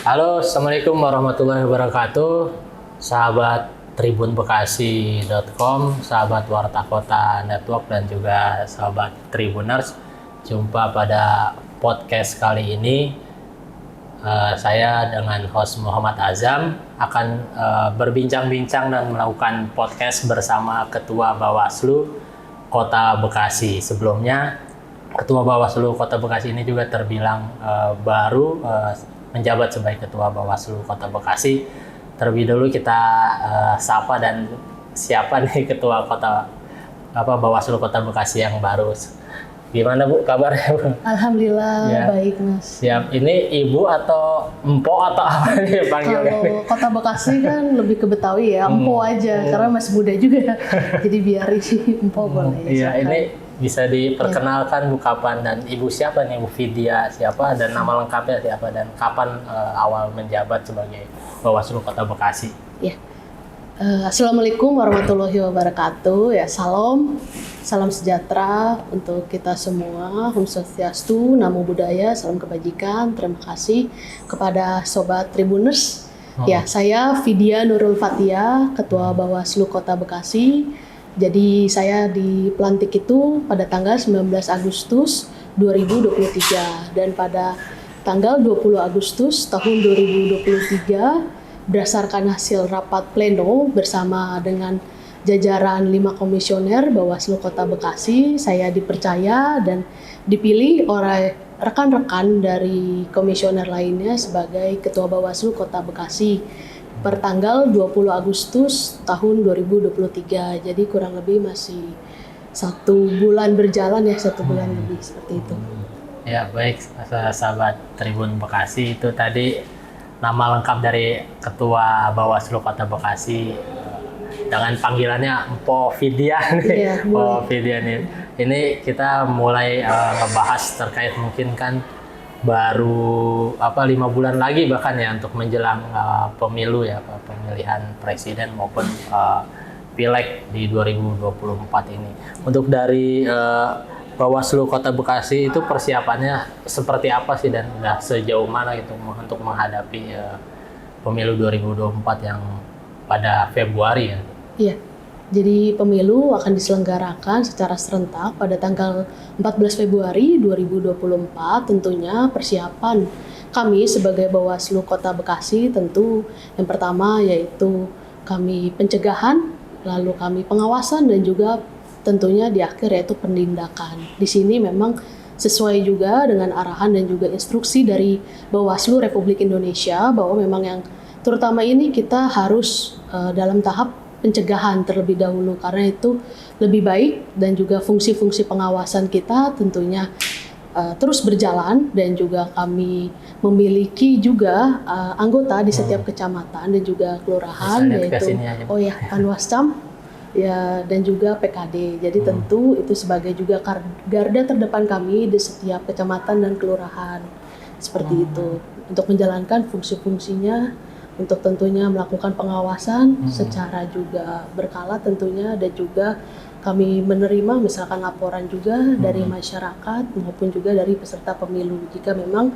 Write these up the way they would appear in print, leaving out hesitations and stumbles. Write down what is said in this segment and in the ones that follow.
Halo, Assalamualaikum warahmatullahi wabarakatuh. Sahabat tribunbekasi.com, sahabat Warta Kota Network, dan juga sahabat Tribuners. Jumpa pada podcast kali ini. Saya dengan host Muhammad Azam akan berbincang-bincang dan melakukan podcast bersama Ketua Bawaslu Kota Bekasi. Sebelumnya, Ketua Bawaslu Kota Bekasi ini juga terbilang baru menjabat sebagai Ketua Bawaslu Kota Bekasi. Terlebih dulu kita sapa dan siapa nih Ketua Bawaslu Kota Bekasi yang baru. Gimana Bu kabarnya Bu? Alhamdulillah Ya. baik Mas. Siap. Ini Ibu atau Empo atau apa nih panggilnya? Kalau Kota Bekasi kan lebih ke Betawi ya, Empo aja karena masih muda juga. Jadi biar isi Empo boleh. Iya, silakan. ini bisa diperkenalkan Bu kapan dan Ibu siapa nih, Bu Vidya siapa dan nama lengkapnya siapa dan kapan awal menjabat sebagai Bawaslu Kota Bekasi? Ya. Assalamualaikum warahmatullahi wabarakatuh. Ya, salam sejahtera untuk kita semua. Om Swastiastu, Namo Buddhaya, salam kebajikan. Terima kasih kepada Sobat Tribuners. Ya, saya Vidya Nurul Fatia, Ketua Bawaslu Kota Bekasi. Jadi saya dipelantik itu pada tanggal 19 Agustus 2023 dan pada tanggal 20 Agustus tahun 2023 berdasarkan hasil rapat pleno bersama dengan jajaran 5 komisioner Bawaslu Kota Bekasi, saya dipercaya dan dipilih oleh rekan-rekan dari komisioner lainnya sebagai Ketua Bawaslu Kota Bekasi per tanggal 20 Agustus tahun 2023. Jadi kurang lebih masih 1 bulan berjalan ya, 1 bulan lebih seperti itu. Ya baik, sahabat Tribun Bekasi, itu tadi nama lengkap dari Ketua Bawaslu Kota Bekasi dengan panggilannya Empo Vidya nih. Iya, Empo Vidya nih. Ini kita mulai ngebahas terkait mungkin kan baru 5 bulan lagi bahkan ya untuk menjelang pemilu ya, pemilihan presiden maupun pileg di 2024 ini. Untuk dari Bawaslu Kota Bekasi itu persiapannya seperti apa sih dan udah sejauh mana gitu untuk menghadapi pemilu 2024 yang pada Februari ya? Iya, jadi pemilu akan diselenggarakan secara serentak pada tanggal 14 Februari 2024. Tentunya persiapan kami sebagai Bawaslu Kota Bekasi tentu yang pertama yaitu kami pencegahan, lalu kami pengawasan dan juga tentunya di akhir yaitu penindakan. Di sini memang sesuai juga dengan arahan dan juga instruksi dari Bawaslu Republik Indonesia bahwa memang yang terutama ini kita harus dalam tahap pencegahan terlebih dahulu karena itu lebih baik dan juga fungsi-fungsi pengawasan kita tentunya terus berjalan dan juga kami memiliki juga anggota di setiap kecamatan dan juga kelurahan yaitu Panwascam ya dan juga PKD. Jadi tentu itu sebagai juga garda terdepan kami di setiap kecamatan dan kelurahan. Seperti itu untuk menjalankan fungsi-fungsinya, untuk tentunya melakukan pengawasan secara juga berkala tentunya, dan juga kami menerima misalkan laporan juga dari masyarakat maupun juga dari peserta pemilu jika memang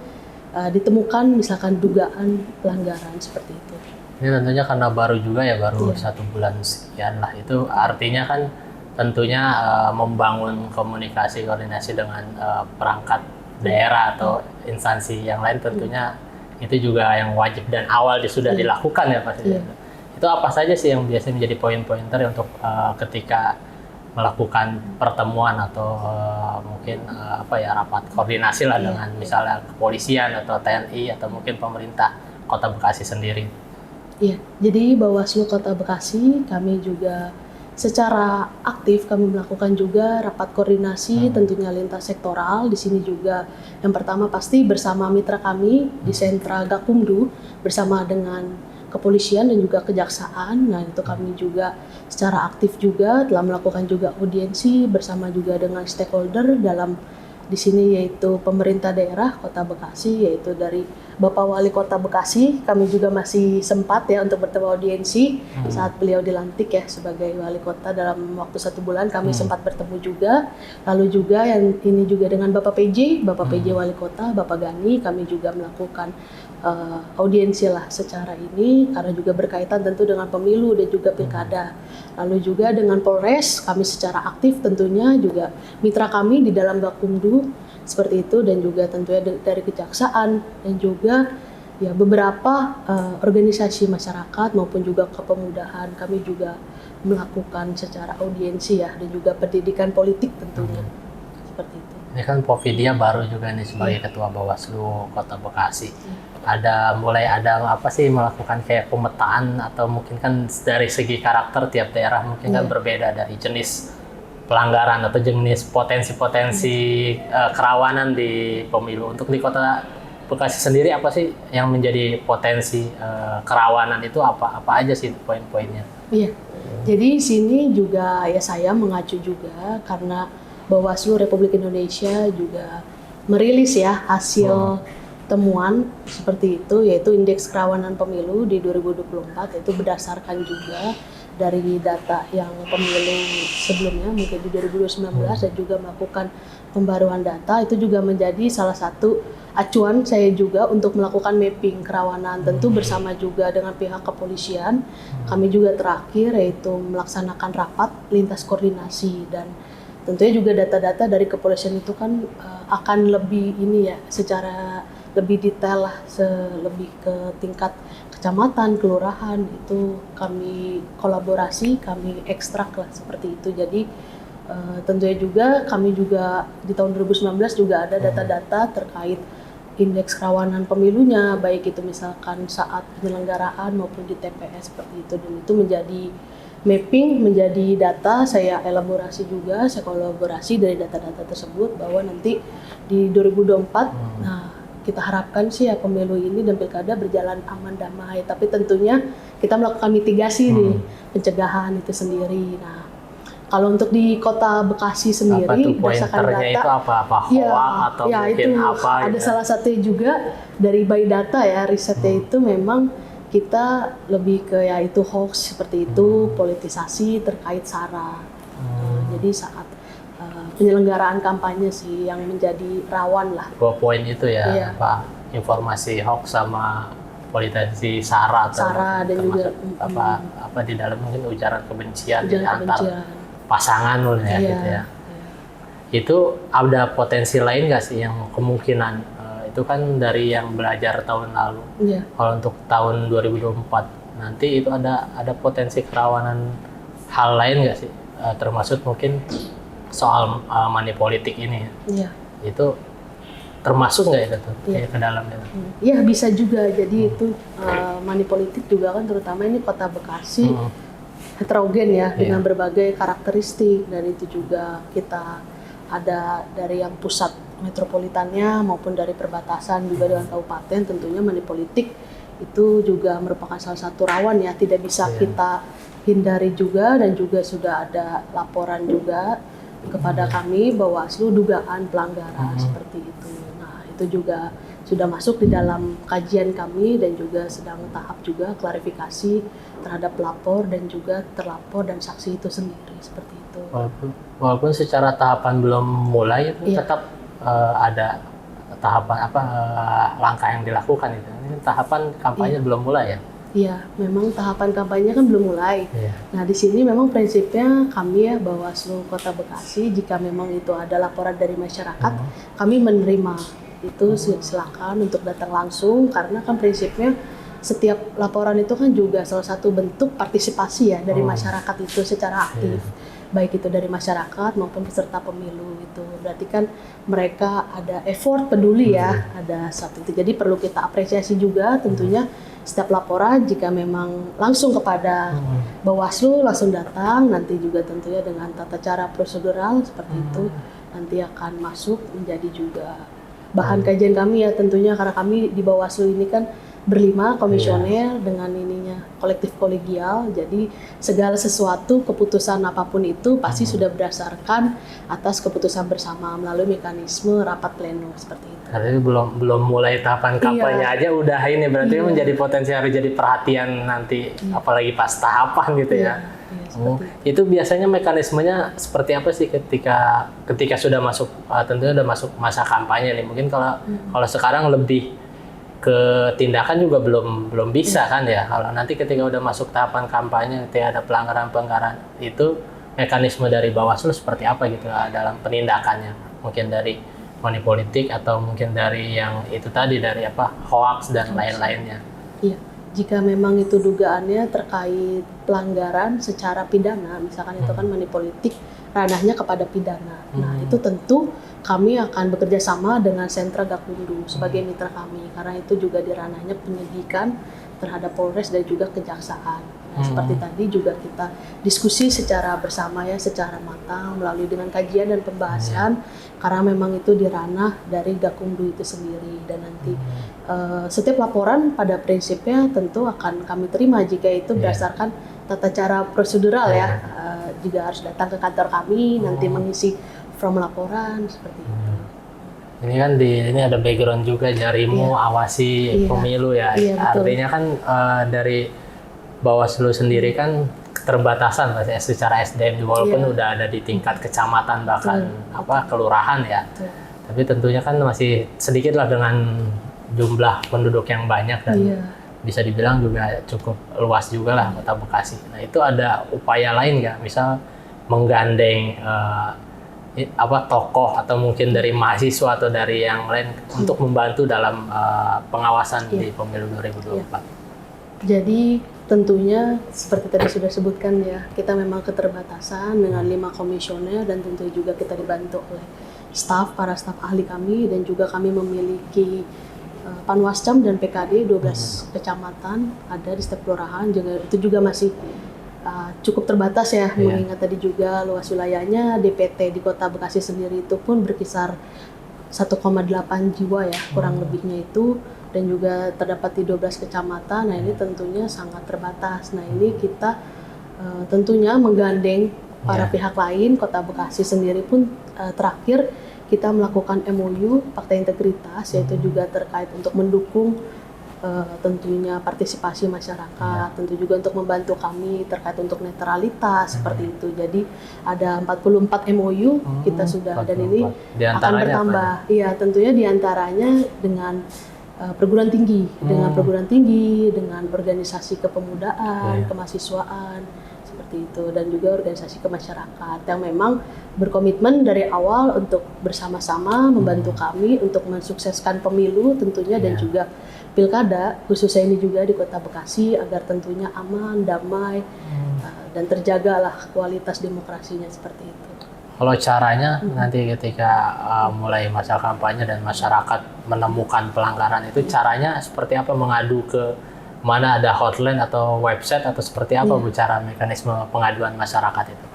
ditemukan misalkan dugaan pelanggaran seperti itu. Ini tentunya karena baru juga ya, baru 1 bulan sekian lah. Itu artinya kan tentunya membangun komunikasi koordinasi dengan perangkat daerah atau instansi yang lain tentunya itu juga yang wajib dan awal sudah dilakukan ya Pak. Itu apa saja sih yang biasanya menjadi poin-pointer untuk ketika melakukan pertemuan atau mungkin rapat koordinasi lah dengan misalnya kepolisian atau TNI atau mungkin pemerintah Kota Bekasi sendiri. Iya, jadi Bawaslu Kota Bekasi kami juga secara aktif kami melakukan juga rapat koordinasi tentunya lintas sektoral. Di sini juga yang pertama pasti bersama mitra kami di sentra Gakumdu bersama dengan kepolisian dan juga kejaksaan. Nah itu kami juga secara aktif juga telah melakukan juga audiensi bersama juga dengan stakeholder dalam di sini yaitu pemerintah daerah Kota Bekasi, yaitu dari Bapak Wali Kota Bekasi. Kami juga masih sempat ya untuk bertemu audiensi saat beliau dilantik ya sebagai Wali Kota. Dalam waktu 1 bulan kami sempat bertemu juga. Lalu juga yang ini juga dengan Bapak PJ Wali Kota, Bapak Gani, kami juga melakukan audiensi lah secara ini, karena juga berkaitan tentu dengan pemilu dan juga pilkada. Lalu juga dengan Polres, kami secara aktif tentunya juga mitra kami di dalam Gakumdu seperti itu, dan juga tentunya dari kejaksaan dan juga ya beberapa organisasi masyarakat maupun juga kepemudaan kami juga melakukan secara audiensi ya, dan juga pendidikan politik tentunya seperti itu. Ini kan Povidia baru juga nih sebagai Ketua Bawaslu Kota Bekasi. Mulai ada apa sih melakukan kayak pemetaan, atau mungkin kan dari segi karakter tiap daerah mungkin kan berbeda dari jenis pelanggaran atau jenis potensi-potensi kerawanan di pemilu. Untuk di Kota Bekasi sendiri apa sih yang menjadi potensi kerawanan itu, apa aja sih poin-poinnya? Iya. Jadi sini juga ya saya mengacu juga karena Bawaslu Republik Indonesia juga merilis ya hasil temuan seperti itu, yaitu indeks kerawanan pemilu di 2024, itu berdasarkan juga dari data yang pemilu sebelumnya mungkin di 2019 dan juga melakukan pembaruan data. Itu juga menjadi salah satu acuan saya juga untuk melakukan mapping kerawanan, tentu bersama juga dengan pihak kepolisian. Kami juga terakhir yaitu melaksanakan rapat lintas koordinasi, dan tentunya juga data-data dari kepolisian itu kan akan lebih ini ya, secara lebih detail lah, lebih ke tingkat kecamatan, kelurahan, itu kami kolaborasi, kami ekstrak lah seperti itu. Jadi tentunya juga kami juga di tahun 2019 juga ada data-data terkait indeks kerawanan pemilunya, baik itu misalkan saat penyelenggaraan maupun di TPS seperti itu, dan itu menjadi mapping, menjadi data, saya elaborasi juga, saya kolaborasi dari data-data tersebut bahwa nanti di 2024, nah kita harapkan sih ya pemilu ini dan pilkada berjalan aman damai, tapi tentunya kita melakukan mitigasi nih, pencegahan itu sendiri. Nah, kalau untuk di Kota Bekasi sendiri, berdasarkan data, itu apa hoax atau ya, mungkin itu apa? Ada salah satu juga dari by data ya, risetnya itu memang kita lebih ke ya itu hoax seperti itu, politisasi terkait SARA. Jadi saat penyelenggaraan kampanye sih yang menjadi rawan lah. 2 poin itu ya, apa informasi hoax sama politisasi SARA dan juga apa di dalam mungkin ujaran kebencian antar pasangan ya, gitu ya. Itu ada potensi lain nggak sih yang kemungkinan itu kan dari yang belajar tahun lalu. Kalau untuk tahun 2024 nanti itu ada potensi kerawanan hal lain nggak sih, termasuk mungkin soal money politik ini ya. Itu termasuk nggak itu ke dalamnya? Iya, bisa juga. Jadi itu money politik juga kan, terutama ini Kota Bekasi heterogen ya, dengan berbagai karakteristik, dan itu juga kita ada dari yang pusat metropolitannya maupun dari perbatasan juga dengan kabupaten. Tentunya money politik itu juga merupakan salah satu rawan ya, tidak bisa kita hindari juga, dan juga sudah ada laporan juga kepada kami Bawaslu dugaan pelanggaran seperti itu. Nah, itu juga sudah masuk di dalam kajian kami, dan juga sedang tahap juga klarifikasi terhadap pelapor dan juga terlapor dan saksi itu sendiri seperti itu. Walaupun secara tahapan belum mulai, itu tetap ada tahapan langkah yang dilakukan itu. Ini tahapan kampanye belum mulai ya? Iya, memang tahapan kampanye kan belum mulai. Nah, di sini memang prinsipnya kami ya Bawaslu Kota Bekasi, jika memang itu ada laporan dari masyarakat, kami menerima itu, silakan untuk datang langsung, karena kan prinsipnya setiap laporan itu kan juga salah satu bentuk partisipasi ya dari masyarakat itu secara aktif. Baik itu dari masyarakat maupun peserta pemilu itu. Berarti kan mereka ada effort peduli ya, ada satu itu. Jadi perlu kita apresiasi juga tentunya setiap laporan, jika memang langsung kepada Bawaslu langsung datang, nanti juga tentunya dengan tata cara prosedural seperti itu nanti akan masuk menjadi juga bahan kajian kami ya tentunya, karena kami di Bawaslu ini kan berlima komisioner dengan ininya kolektif kolegial, jadi segala sesuatu keputusan apapun itu pasti sudah berdasarkan atas keputusan bersama melalui mekanisme rapat pleno seperti itu. Artinya belum mulai tahapan kampanye aja udah ini, berarti menjadi potensi harus jadi perhatian nanti, apalagi pas tahapan gitu ya. Itu biasanya mekanismenya seperti apa sih ketika sudah masuk, tentunya sudah masuk masa kampanye nih. Mungkin kalau sekarang lebih ke tindakan juga belum bisa kan ya. Kalau nanti ketika udah masuk tahapan kampanye, ketika ada pelanggaran itu mekanisme dari Bawaslu seperti apa gitu dalam penindakannya? Mungkin dari money politik atau mungkin dari yang itu tadi dari hoax dan lain-lainnya. Iya, jika memang itu dugaannya terkait pelanggaran secara pidana, misalkan itu kan money politik, ranahnya kepada pidana. Nah, itu tentu kami akan bekerja sama dengan Sentra Gakumdu sebagai mitra kami, karena itu juga di ranahnya penyidikan terhadap Polres dan juga Kejaksaan. Nah, seperti tadi juga kita diskusi secara bersama ya, secara matang melalui dengan kajian dan pembahasan, karena memang itu di ranah dari Gakumdu itu sendiri. Dan nanti setiap laporan pada prinsipnya tentu akan kami terima jika itu berdasarkan tata cara prosedural ya, juga harus datang ke kantor kami, nanti mengisi form laporan seperti itu. Ini kan ini ada background juga jarimu awasi pemilu ya. Artinya kan dari Bawaslu sendiri kan keterbatasan secara SDM walaupun udah ada di tingkat kecamatan bahkan kelurahan ya. Tapi tentunya kan masih sedikit lah dengan jumlah penduduk yang banyak dan bisa dibilang juga cukup luas juga lah Kota Bekasi. Nah, itu ada upaya lain nggak? Misal menggandeng tokoh atau mungkin dari mahasiswa atau dari yang lain untuk membantu dalam pengawasan di pemilu 2024. Jadi tentunya seperti tadi sudah sebutkan ya, kita memang keterbatasan dengan 5 komisioner dan tentu juga kita dibantu oleh para staf ahli kami, dan juga kami memiliki Panwascam dan PKD 12 kecamatan ada di setiap kelurahan. Itu juga masih cukup terbatas ya, mengingat tadi juga luas wilayahnya. DPT di Kota Bekasi sendiri itu pun berkisar 1,8 jiwa ya, kurang lebihnya itu, dan juga terdapat di 12 kecamatan. Nah, ini tentunya sangat terbatas. Nah, ini kita tentunya menggandeng para pihak lain. Kota Bekasi sendiri pun terakhir kita melakukan MOU fakta integritas, yaitu juga terkait untuk mendukung tentunya partisipasi masyarakat, tentu juga untuk membantu kami terkait untuk netralitas seperti itu. Jadi ada 44 MOU kita sudah, dan ini akan bertambah. Iya, tentunya diantaranya dengan perguruan tinggi, dengan organisasi kepemudaan, kemahasiswaan seperti itu, dan juga organisasi kemasyarakat yang memang berkomitmen dari awal untuk bersama-sama membantu kami untuk mensukseskan pemilu tentunya, dan juga pilkada khususnya ini juga di Kota Bekasi agar tentunya aman, damai, dan terjagalah kualitas demokrasinya seperti itu. Kalau caranya nanti ketika mulai masa kampanye dan masyarakat menemukan pelanggaran itu, caranya seperti apa? Mengadu ke mana, ada hotline atau website atau seperti apa Bu cara mekanisme pengaduan masyarakat itu?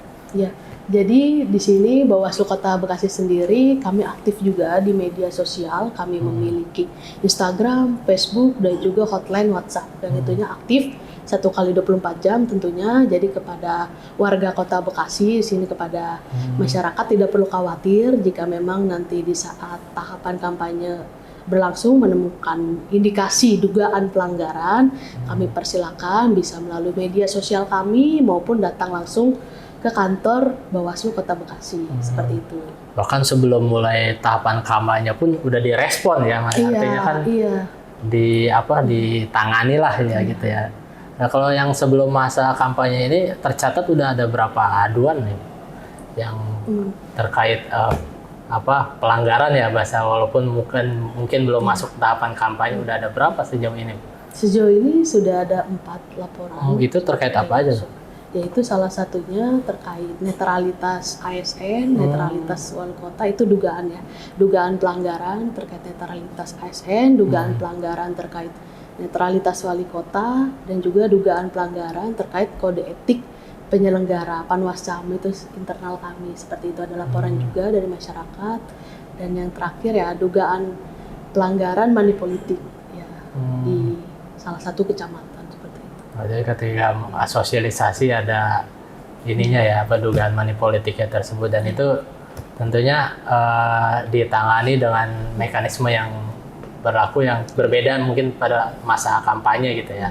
Iya. Jadi di sini Bawaslu Kota Bekasi sendiri kami aktif juga di media sosial. Kami memiliki Instagram, Facebook, dan juga hotline WhatsApp. Dan itunya aktif 1x24 jam tentunya. Jadi kepada warga Kota Bekasi di sini, kepada masyarakat, tidak perlu khawatir jika memang nanti di saat tahapan kampanye berlangsung menemukan indikasi dugaan pelanggaran, kami persilakan bisa melalui media sosial kami maupun datang langsung ke kantor Bawaslu Kota Bekasi, seperti itu. Bahkan sebelum mulai tahapan kampanye pun udah direspon ya, Mas. Artinya kan ditangani lah ya gitu ya. Nah, kalau yang sebelum masa kampanye ini tercatat udah ada berapa aduan nih yang terkait pelanggaran ya bahasa, walaupun mungkin belum masuk tahapan kampanye, udah ada berapa sejauh ini? Sejauh ini sudah ada 4 laporan. Itu terkait apa aja? Yaitu salah satunya terkait netralitas ASN, netralitas wali kota, itu dugaan pelanggaran terkait netralitas ASN, dugaan pelanggaran terkait netralitas wali kota, dan juga dugaan pelanggaran terkait kode etik penyelenggara Panwascam, itu internal kami. Seperti itu, ada laporan juga dari masyarakat. Dan yang terakhir ya dugaan pelanggaran money politik ya, di salah satu kecamatan. Jadi ketika sosialisasi ada ininya ya, dugaan money politiknya tersebut, dan itu tentunya ditangani dengan mekanisme yang berlaku yang berbeda mungkin pada masa kampanye gitu ya.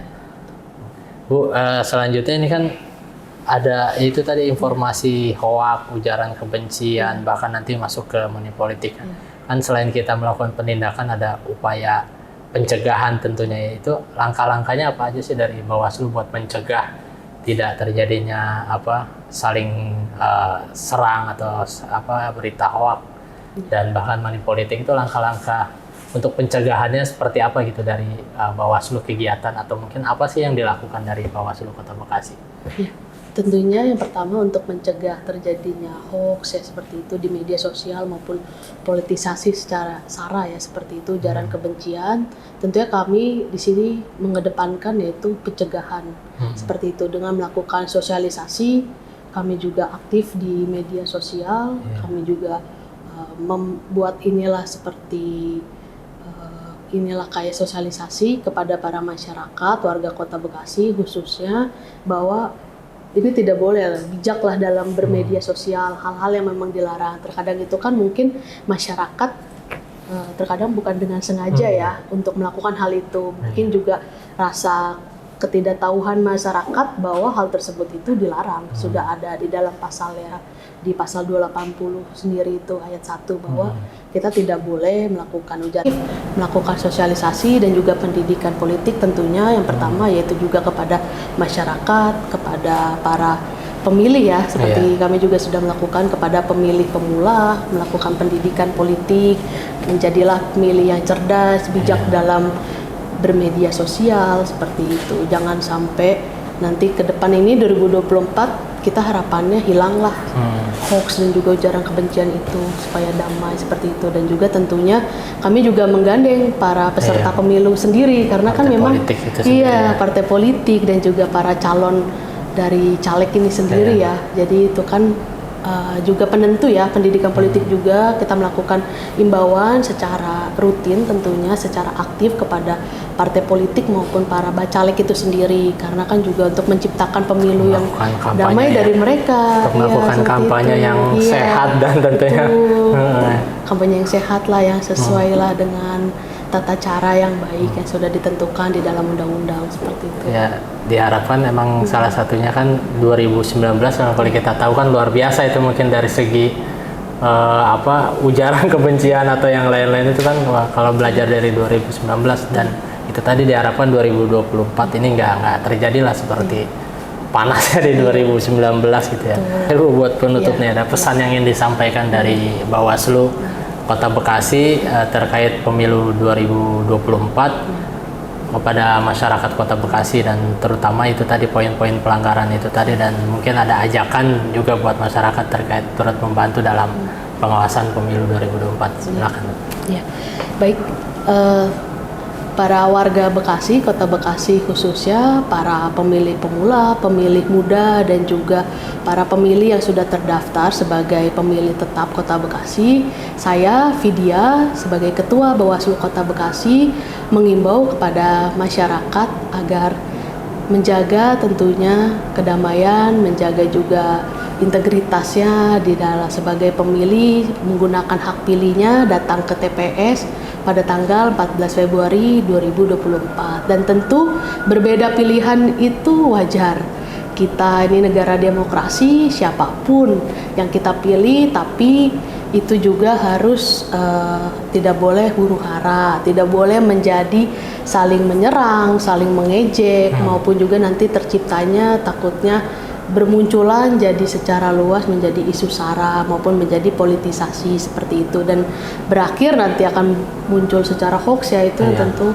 Bu, selanjutnya ini kan ada itu tadi informasi hoak, ujaran kebencian, bahkan nanti masuk ke money politik kan. Kan selain kita melakukan penindakan, ada upaya pencegahan tentunya, itu langkah-langkahnya apa aja sih dari Bawaslu buat mencegah tidak terjadinya saling serang atau berita hoak dan bahkan money politik, itu langkah-langkah untuk pencegahannya seperti apa gitu dari Bawaslu, kegiatan atau mungkin apa sih yang dilakukan dari Bawaslu Kota Bekasi? Ya, tentunya yang pertama untuk mencegah terjadinya hoax ya seperti itu di media sosial maupun politisasi secara sara ya seperti itu, ujaran kebencian. Tentunya kami di sini mengedepankan yaitu pencegahan seperti itu dengan melakukan sosialisasi. Kami juga aktif di media sosial. Kami juga membuat inilah kayak sosialisasi kepada para masyarakat, warga Kota Bekasi khususnya, bahwa ini tidak boleh, bijaklah dalam bermedia sosial, hal-hal yang memang dilarang. Terkadang itu kan mungkin masyarakat terkadang bukan dengan sengaja ya untuk melakukan hal itu. Mungkin juga rasa ketidaktahuan masyarakat bahwa hal tersebut itu dilarang. Sudah ada di dalam pasalnya, di pasal 280 sendiri itu ayat 1 bahwa kita tidak boleh melakukan sosialisasi dan juga pendidikan politik tentunya. Yang pertama yaitu juga kepada masyarakat, kepada para pemilih ya, seperti kami juga sudah melakukan kepada pemilih pemula, melakukan pendidikan politik, menjadilah pemilih yang cerdas, bijak dalam bermedia sosial seperti itu. Jangan sampai nanti ke depan ini 2024 kita harapannya hilanglah hoax dan juga ujaran kebencian itu, supaya damai seperti itu. Dan juga tentunya kami juga menggandeng para peserta pemilu sendiri karena partai kan memang partai politik dan juga para calon dari caleg ini sendiri ya. Jadi itu kan juga penentu ya, pendidikan politik juga kita melakukan imbauan secara rutin tentunya, secara aktif kepada partai politik maupun para bacalek itu sendiri, karena kan juga untuk menciptakan pemilu yang damai dari mereka. Untuk melakukan kampanye yang sehat dan tentunya kampanye yang sehat lah, yang sesuai lah dengan tata cara yang baik yang sudah ditentukan di dalam undang-undang seperti itu. Ya, diharapkan memang salah satunya kan 2019 kalau kita tahu kan luar biasa itu, mungkin dari segi ujaran kebencian atau yang lain-lain itu kan kalau belajar dari 2019, dan itu tadi diharapkan 2024 ini nggak terjadi lah seperti panasnya di 2019 gitu ya. Lalu buat penutupnya ada pesan yang ingin disampaikan dari Bawaslu Kota Bekasi terkait pemilu 2024 kepada masyarakat Kota Bekasi, dan terutama itu tadi poin-poin pelanggaran itu tadi, dan mungkin ada ajakan juga buat masyarakat terkait turut membantu dalam pengawasan pemilu 2024. Silakan. Ya, baik. Para warga Bekasi, Kota Bekasi khususnya, para pemilih pemula, pemilih muda, dan juga para pemilih yang sudah terdaftar sebagai pemilih tetap Kota Bekasi, saya Vidya sebagai Ketua Bawaslu Kota Bekasi mengimbau kepada masyarakat agar menjaga tentunya kedamaian, menjaga juga integritasnya di dalam sebagai pemilih, menggunakan hak pilihnya, datang ke TPS pada tanggal 14 Februari 2024. Dan tentu berbeda pilihan itu wajar. Kita ini negara demokrasi, siapapun yang kita pilih, tapi itu juga harus tidak boleh huru-hara, tidak boleh menjadi saling menyerang, saling mengejek, maupun juga nanti terciptanya takutnya bermunculan jadi secara luas menjadi isu sara maupun menjadi politisasi seperti itu, dan berakhir nanti akan muncul secara hoax ya, itu tentu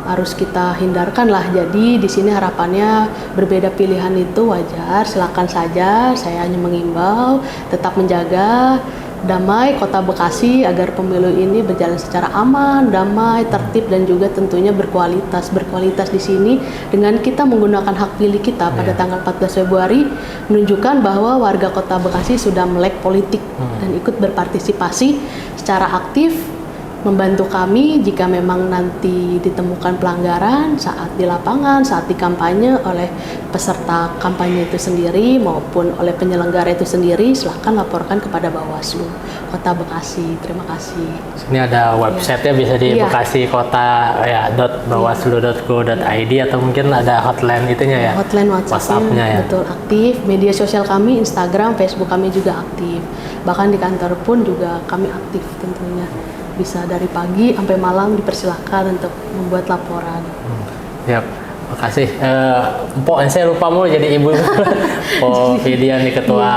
harus kita hindarkan lah. Jadi di sini harapannya berbeda pilihan itu wajar, silakan saja. Saya hanya mengimbau tetap menjaga damai Kota Bekasi agar pemilu ini berjalan secara aman, damai, tertib, dan juga tentunya berkualitas. Berkualitas di sini dengan kita menggunakan hak pilih kita pada tanggal 14 Februari menunjukkan bahwa warga Kota Bekasi sudah melek politik dan ikut berpartisipasi secara aktif, membantu kami jika memang nanti ditemukan pelanggaran saat di lapangan, saat di kampanye oleh peserta kampanye itu sendiri maupun oleh penyelenggara itu sendiri, silahkan laporkan kepada Bawaslu Kota Bekasi. Terima kasih. Ini ada website-nya bisa di Iya. Bekasi Kota ya .bawaslu.go.id atau mungkin ada hotline itunya ya. Hotline WhatsApp-nya ya. betul aktif. Media sosial kami, Instagram, Facebook kami juga aktif. Bahkan di kantor pun juga kami aktif tentunya. Bisa dari pagi sampai malam dipersilahkan untuk membuat laporan. Siap, makasih. Mpok, saya lupa mulu jadi ibu. Oh, Vidya nih Ketua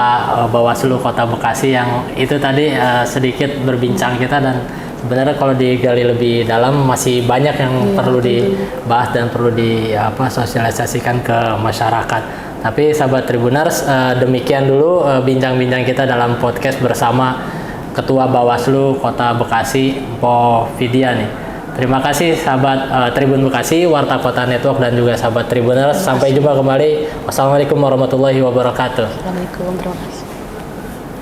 Bawaslu Kota Bekasi yang itu tadi sedikit berbincang kita, dan sebenarnya kalau digali lebih dalam masih banyak yang perlu dibahas dan perlu sosialisasikan ke masyarakat. Tapi sahabat Tribuners, demikian dulu bincang-bincang kita dalam podcast bersama Ketua Bawaslu Kota Bekasi, Mpok Vidya nih. Terima kasih sahabat Tribun Bekasi, Warta Kota Network, dan juga sahabat Tribuners. Sampai jumpa kembali. Wassalamualaikum warahmatullahi wabarakatuh. Assalamualaikum, terima kasih.